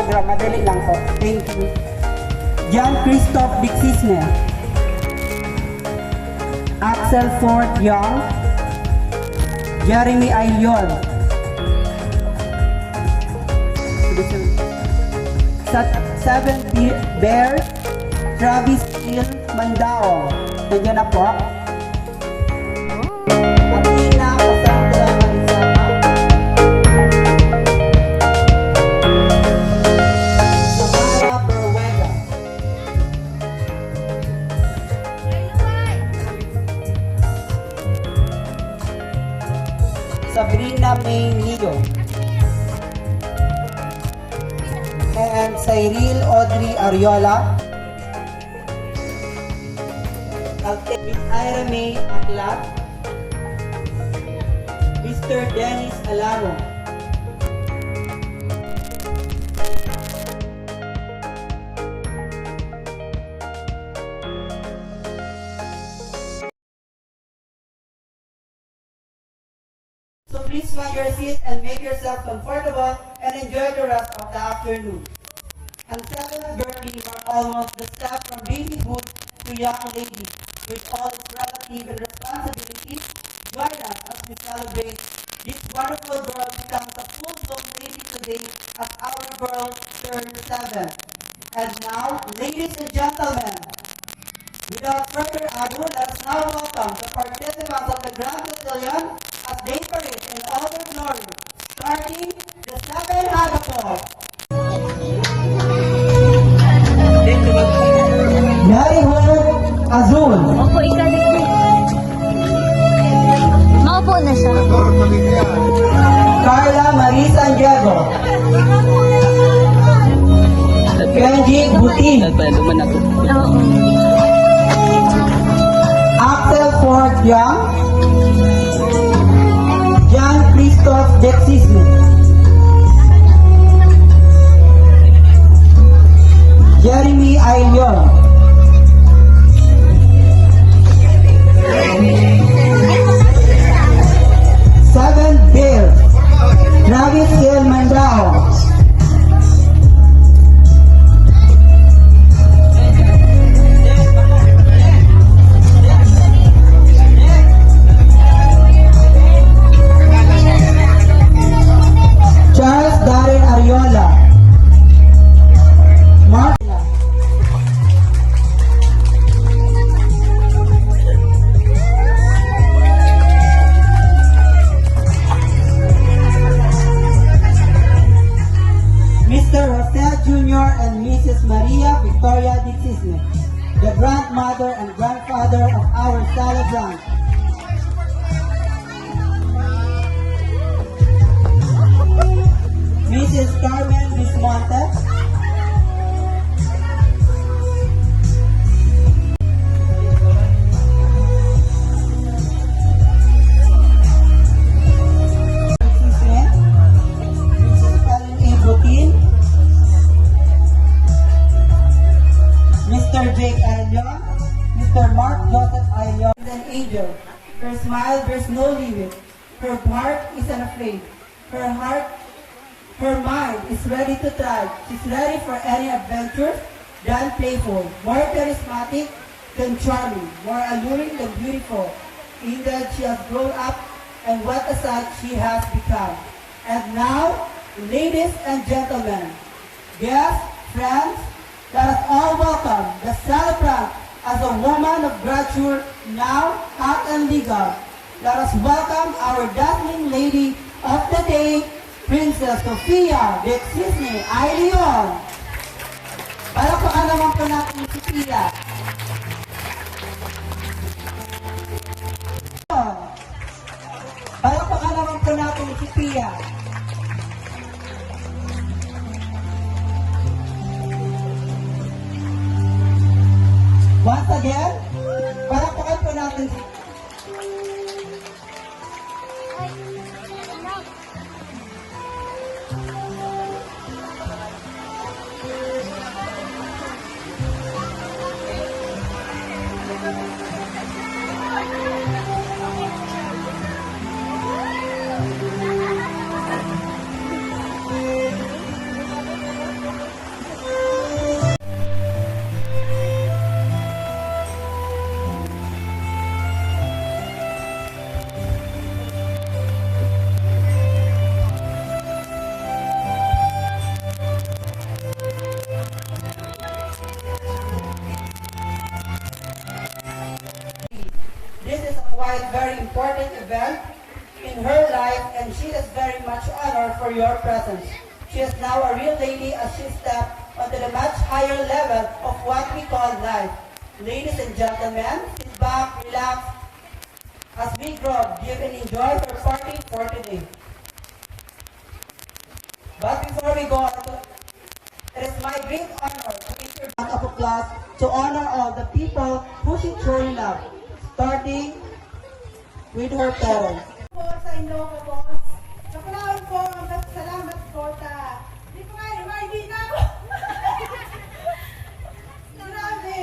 program. Madali lang po. Thank you. John Christoph Dixisne. Axel Ford Young. Jeremy Ailion. Seven Bear. Travis Hill Mandao. Nandiyan na po. Atina Cassandra Marisama. Samara Berwega. Sabrina May Nido. And Cyril Audrey Ariola. Miss Ira May Aklat. Mr. Dennis Alaro. So please find your seat and make yourself comfortable and enjoy the rest of the afternoon. And second birthday are almost the step from babyhood to young lady, with all its relative and responsibilities. Join us as we celebrate this wonderful girl becomes a full-blown lady today as our girl turns 7. And now, ladies and gentlemen, without further ado, let us now welcome the participants of the Grand Battalion as they parade in all their glory, starting the 7 Hagapon. Marihood Azul. Opo, ikaligpit. Maupo na siya. Carla Marie San Diego. Kenji Buti. Oo. Axel Ford Young. John Christoph Dexisme. Jeremy Ailion. Seven Bear. Travis Hill Mandao. Charles Darren Ariola. Mark Mr. Jose Jr. and Mrs. Maria Victoria Dixisne, the grandmother and grandfather of our celebrant. Mrs. Carmen Bismonte. Dixisne. Mrs. Helen A. Butin. Mr. Jake Ailion, Mr. Mark Joseph Ailion, is an angel. Her smile bears no limit. Her heart is unafraid. Her mind is ready to try. She's ready for any adventure than playful. More charismatic than charming. More alluring than beautiful. Indeed, she has grown up, and what a sight she has become. And now, ladies and gentlemen, guests, friends, let us all welcome the celebrant as a woman of grandeur, now hot and legal. Let us welcome our dazzling lady of the day, Princess Sofia Dexisne Ailion. Palakpakan naman po natin si Pia. Palakpakan naman po natin si Pia. Once again, palakpakan po natin si quite very important event in her life, and she is very much honored for your presence. She is now a real lady as she steps onto the much higher level of what we call life. Ladies and gentlemen, sit back, relax, as we grow, give and enjoy her party for today. But before we go on, it is my great honor to issue a round of applause to honor all the people who she truly loved, starting with her parents. Po sa Ilocos, boss. Nakulaan po ang salamat po ta. Hindi ko nga, hindi na ako. Grabe,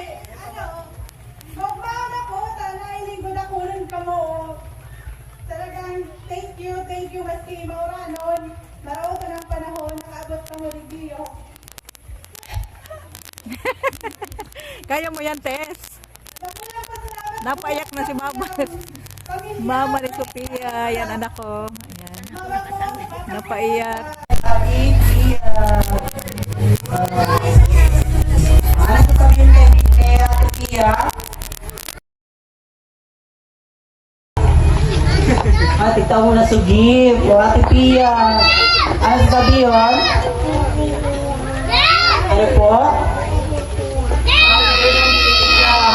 magmahal na po, nailing ko na kunan ka mo. Talagang thank you, maski mauranon. Marao ka ng panahon, nakaabot ka mo review. Kaya mo yan, Tess. Nakulaan pa salamat. Napaiyak na si Mama. Pamilya. Mama ni Sophia. Yan, anak ko. Ayan. Napaiyak. Ate Pia. Ano sasabihin kay Ate Pia? Ate, ikaw muna sugib. O Ate Pia. Ano sasabihin? Ano po?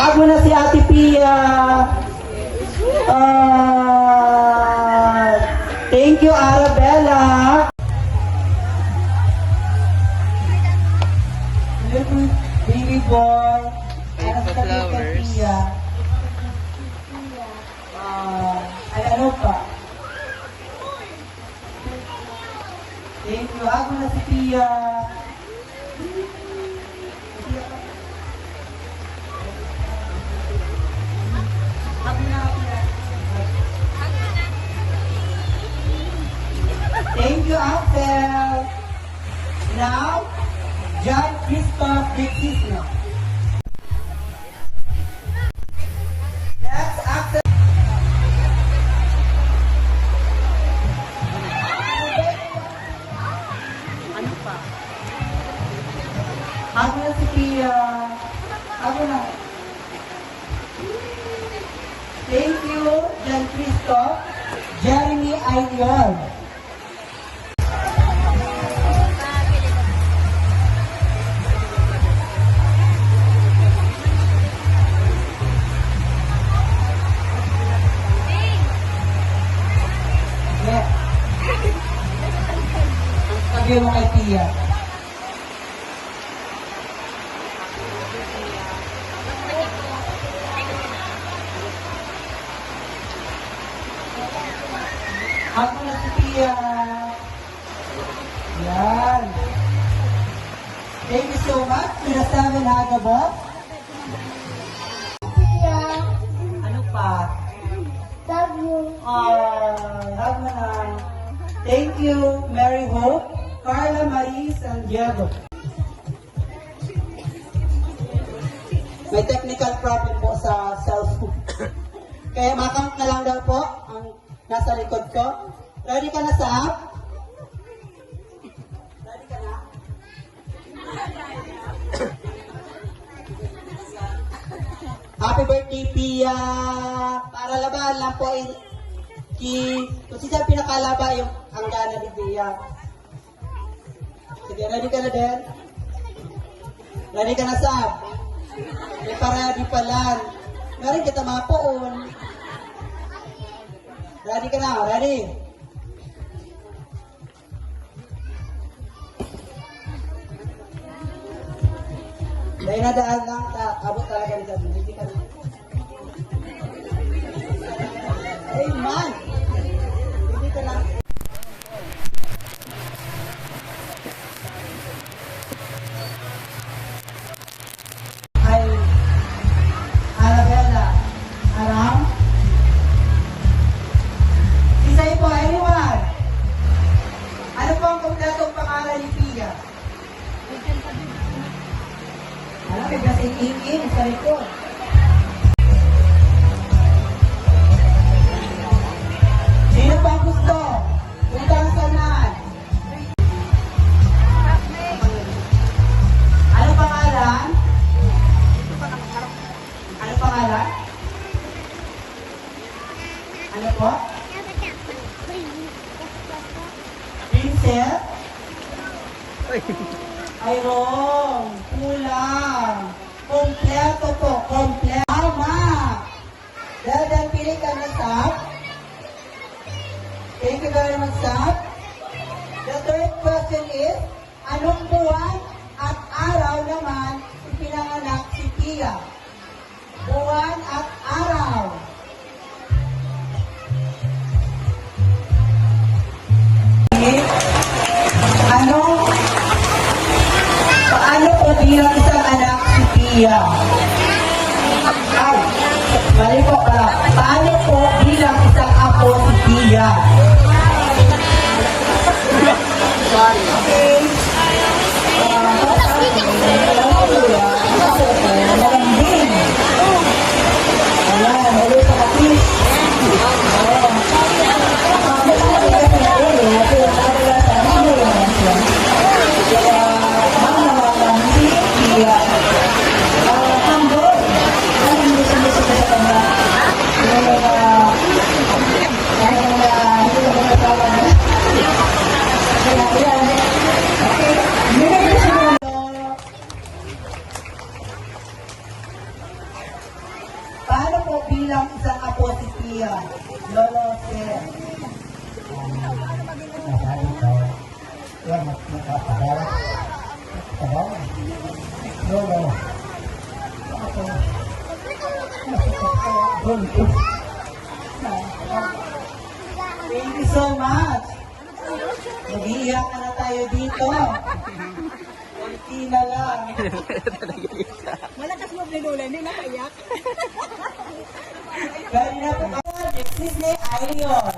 Hag mo na si Ate Pia. Thank you, Arabella. Little baby boy. Ano sa flowers. Ay, ano pa? Thank you. Ako na si Pia. Thank you, Axel. Now, John Christoph Dexisno. Next, Axel. Ano pa? Ako na si Pia. Ako na. Thank you, John Christoph. Jeremy Ideal. Yeah. Sabi mo kay Pia. Ako na si Pia. Yan. Thank you so much to the 7 Hagabot. Pia, Ano pa? love you. Hag mo na. Thank you, Mary Hope, Carla Marie San Diego. May technical problem po sa cellphone. Kaya makount na lang daw po ang nasa likod ko. Ready ka na, Sam? Ready ka na? Happy birthday, Pia! Para laban lang po kung siya pinakalaba yung hanggana ni Pia. Sige, ready ka na din? Ready ka na, Sam? May paradi pa lang. Meron kita mapoon. Ready ka na? Ready? Dahil nadaan lang, abot talaga nito. Hindi ka na. Hey, man! Hindi ka lang. Ay, Arabella, Aram? Isay po, anyone? Ano po ang kompletong pangalan ni Pia? Alam, may gasing-ingin sa likod. Sino pa gusto? Punta ang sanan. Ano pangalan? Ano pangalan? Ay, wrong. Kulang. Kompleto po. Kompleto. Tama. Dahil pili ka na, Sab. Thank you very much, Sab. The third question is, anong buwan at araw naman ipinanganak si Tia? Buwan at araw. Paano po bilang isang anak si Tia? Ay, mali po pala. Paano po bilang isang apo si Tia? Okay. Malambing. Ayan, ulit sa kapis. Paano po bilang isang apo si Tia? Lolo, sir. Thank you so much. Mag-iiyak na tayo dito. Kunti na lang. Malakas mo binula, hindi nakaiyak. Gari na po ako. Next is ni Irion.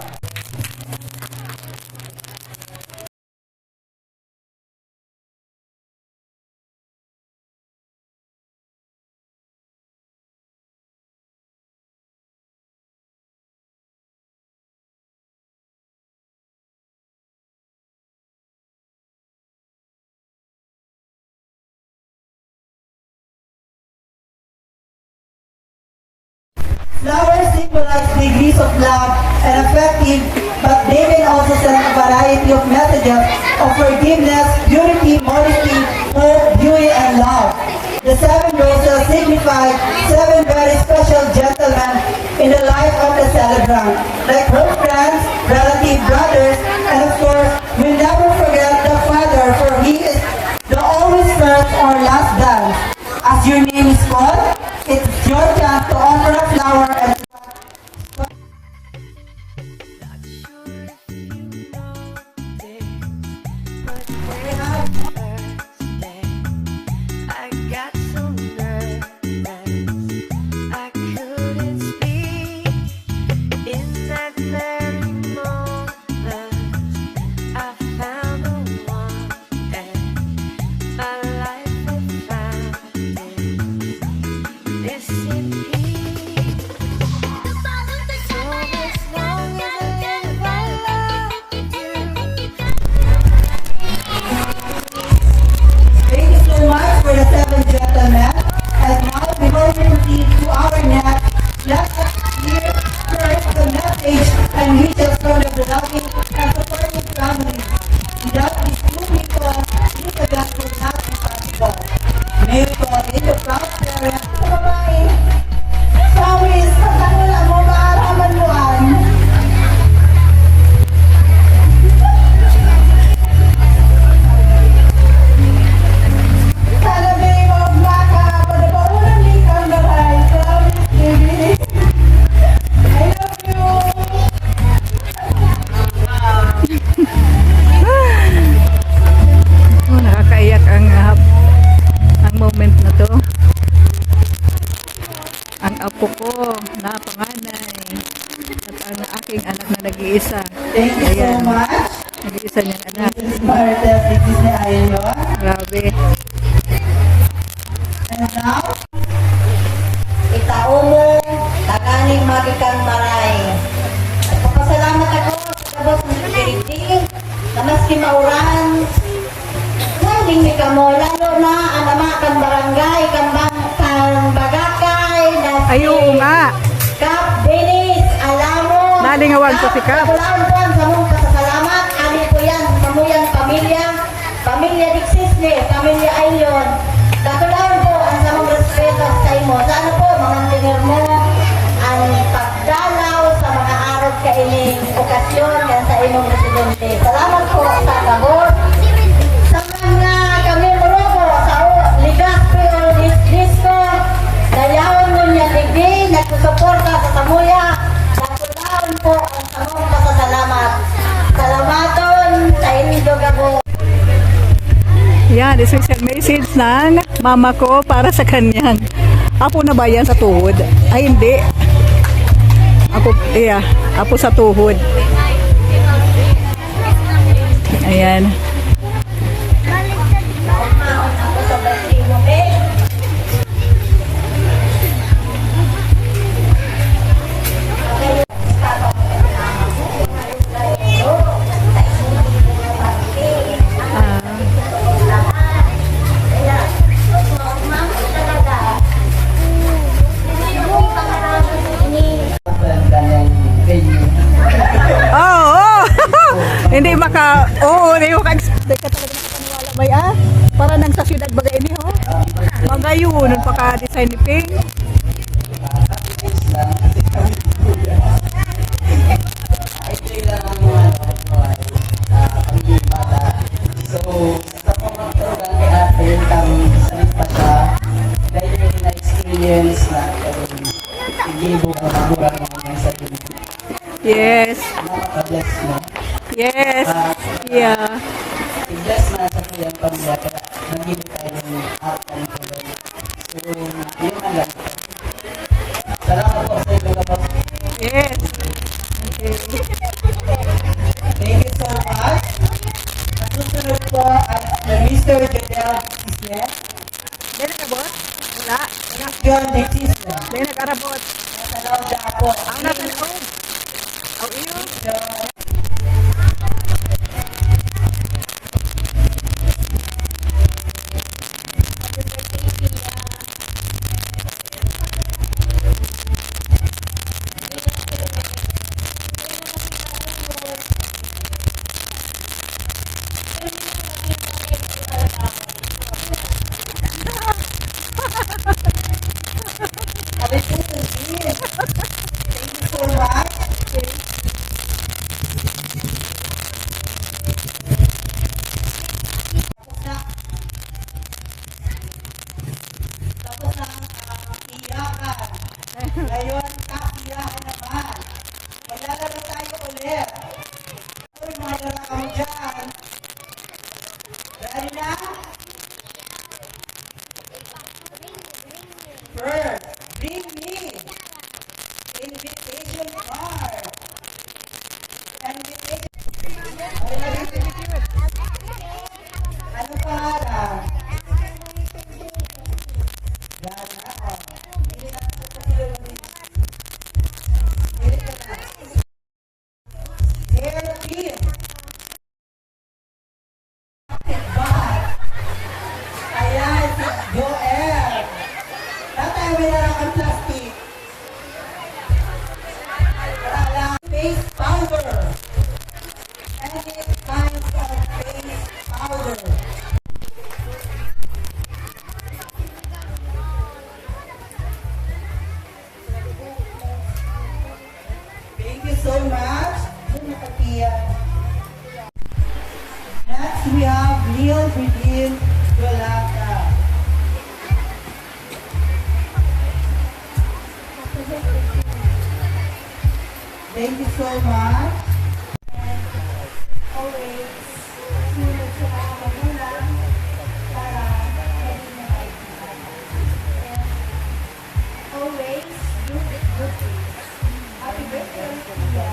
Flowers symbolize degrees of love and affective, but they can also send a variety of messages of forgiveness, purity, modesty, hope, beauty, and love. The seven roses signify seven very special gentlemen in the life of the celebrant, like her friends, relatives, brothers, and of course, we'll never forget the father, for he is the always first or last dance. As your name is called, it's your chance to offer a flower and I got so nervous I couldn't speak. In that very moment I found the one and my life had found this in peace. So as long as I live I love you. thank you so much for the seven gentlemen. And now, before we proceed to our next, let us hear first the message and wishes from the beloved and supporting family. Without these two people, this event would not be possible. May we commend the proud parents. Sa babae, Shawis, pagkakula mo, maaraman mo an. Sana may magmaka, padabaunan ni kang bahay. Shawis, baby. I love you. Oh, nakakaiyak ang moment na to. Ang apo ko na panganay at ang aking anak na nag-iisa. Thank you so Ayan, much. nag-iisa niyang anak. Mrs. Marites, this is the Ayon. Grabe. And now, Itao mo, taganing magikang maray. At papasalamat ako sa kabos ng security na maski mauran. Naling mi kamo, lalo na anama kang barangay, kang bagakay, na Ay, oo nga. Kap Dennis, alamo. Nalingawan ko si Kap. Kulaan po sa mong pasasalamat. Ani po yan, mamuyang pamilya. pamilya Dixisne, pamilya Ayon, katulad po ang samang respeto sa imo. Sana po, mga tingin mo, ang pagdalaw sa mga araw kaining okasyon yan sa imong residente. Salamat po sa gabor. Sa mga kami po sa Ligaspi o Disco, dayawon mo niya digdi, nagsusuporta sa Samuya, katulad po ang samang pasasalamat. Salamaton sa inyong gabor. Yan, special message ng mama ko para sa kanyang. Apo na ba yan sa tuhod? Ay, hindi. Apo sa tuhod. Ayan. Oh! Hindi hindi maka-expect ka talaga nakapaniwala may para nang sa syudad bagay ini ho. Magayon, nun paka-design ni Ping. So, sa pamatugan kay ate, kang salit pa siya, dahil yung na-experience na igibo ka maburan mo ng sarili. Yes. Nakaka-bless mo. Yes. Yeah. I-bless na sa kanyang pamilya, kaya nagibo tayo ng ate ng pamilya. So, yun ang lang. Salamat po sa inyo kapag. Yes. Okay. Thank you so much. At susunod po ay Mr. Jadel Dixisne. Dili na boss? Wala. John Dixisne. Dili nag-arabot. Nasa loob na po. Ang nasa loob. Ang iyo. Thank you so much. Tapos na ang iyakan. Ngayon, kakiyakan naman. Maglalaro tayo ulit. Uy, mga lalaka mo dyan. Ready na? First, bring me invitation card. Invitation. Ano pangalan? Yan na. Hindi na ito pa sila ulit. Hindi ka na. Hairpin. Bakit? Ayan, si Joel. Tatay, may narakang plastic. Wala lang. Face powder. Any kind of face powder. Thank you so much. Next, we have Neil Bridin Golata. Thank you so much. Always, sunod sa mga magulang para maging nakaibigan. And always, do good things. Happy birthday, Kuya.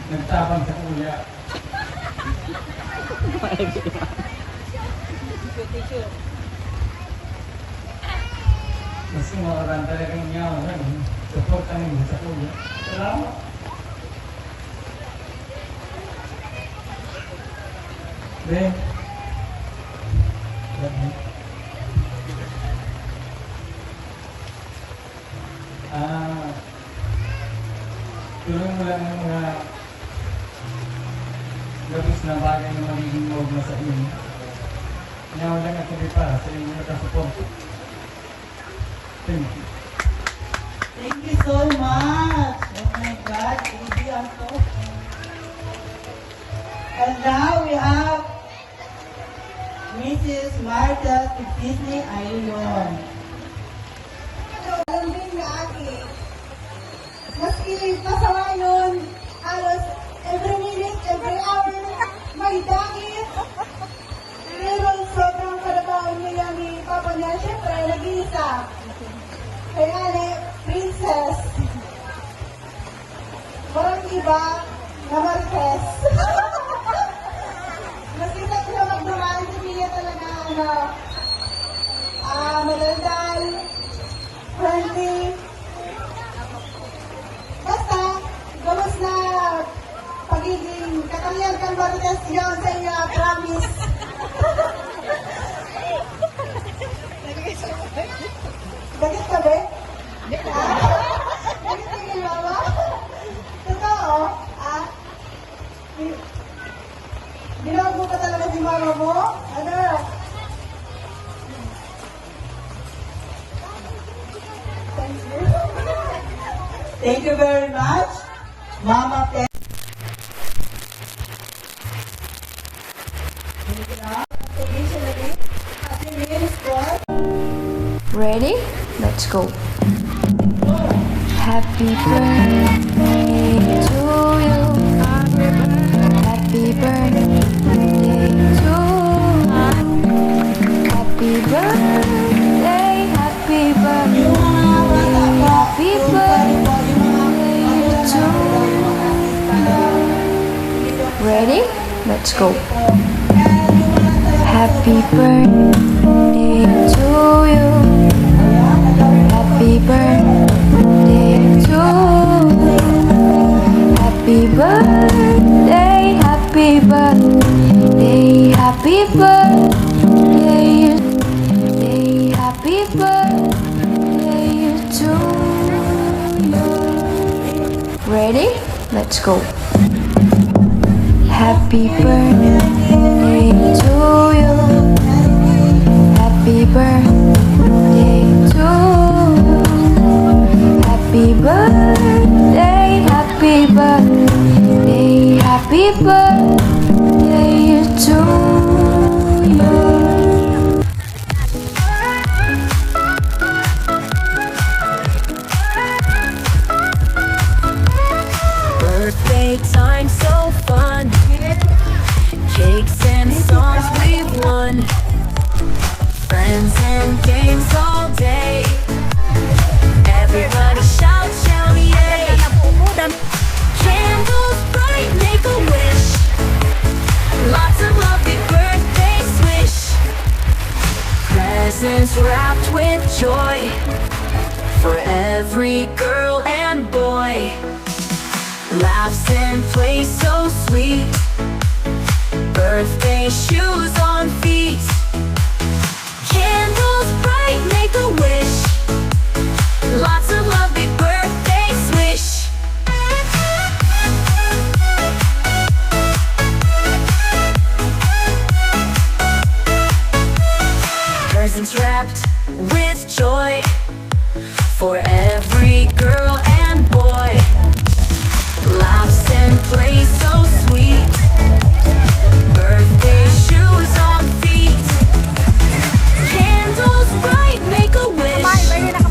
nagtapang sa kuya. Mas kumakaraan talagang niya, support kami sa kuya. Salamat. Ben. Tulong mo lang ang mga labis na bagay na magiging huwag na sa inyo. Inawa lang ako para sa inyo nakasupport. Thank you. Thank you so much. Oh my God, baby, I'm so. And now we have Mrs. Martha Tipisney Ayuyon. Alam din na ate, maski masama yun, halos every minute, every hour, may dakit. Pero sobrang karabaon niya ni Papa niya, syempre, nag-iisa. Kaya ni, princess. Parang iba na Marquez. Maski sa sila magdumaan, hindi niya talaga, madaldal, friendly. Basta, gawas na pagiging katangyag kang Marites yun sa inyo, promise. Bakit ka ba? Bakit tingin mama? Totoo, Ginawag mo pa talaga si mama mo? Ano? Thank you. Thank you very much, Mama Pe. Ready? Let's go. Happy birthday to you. Happy birthday to you. Happy birthday, happy birthday. Happy birthday to you. Ready? Let's go. Happy birthday to you. Happy birthday to you. Happy birthday, happy birthday, happy birthday, happy birthday to you. Ready? Let's go. Happy birthday to you. Happy birthday to you. Happy birthday, happy birthday, happy birthday to you. Birthday time so fun. Cakes and songs we've won. Friends and games all day. Everybody shout, shout, yay. Candles bright, make a wish. Lots of lovely birthday swish. Presents wrapped with joy for every girl and boy. Laughs and play so sweet. Birthday shoes on feet. Candles bright, make a wish. Lots of lovely birthday swish. Presents wrapped with joy for every girl and boy. Laughs and play so sweet. Birthday shoes on feet. Candles bright, make a wish.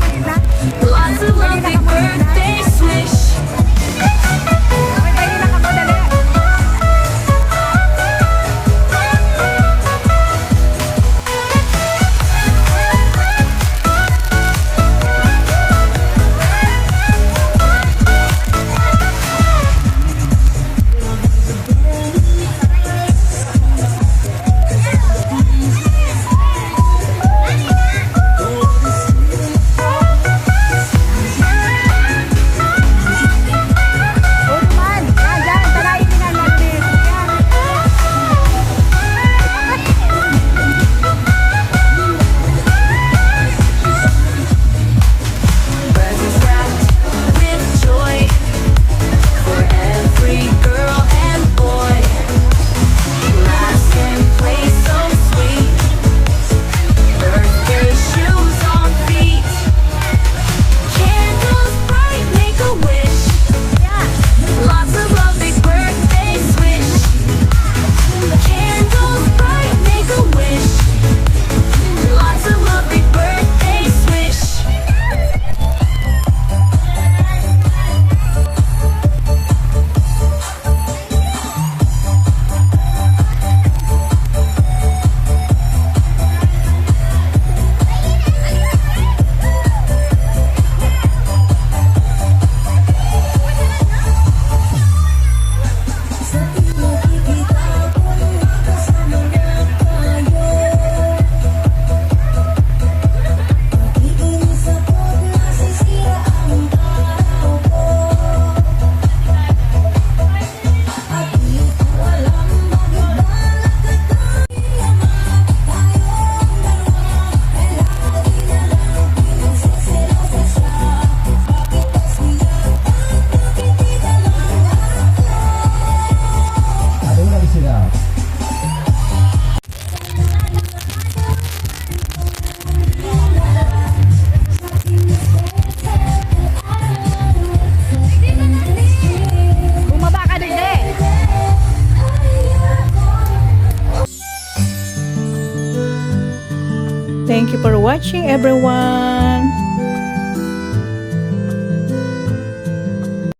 watching, everyone.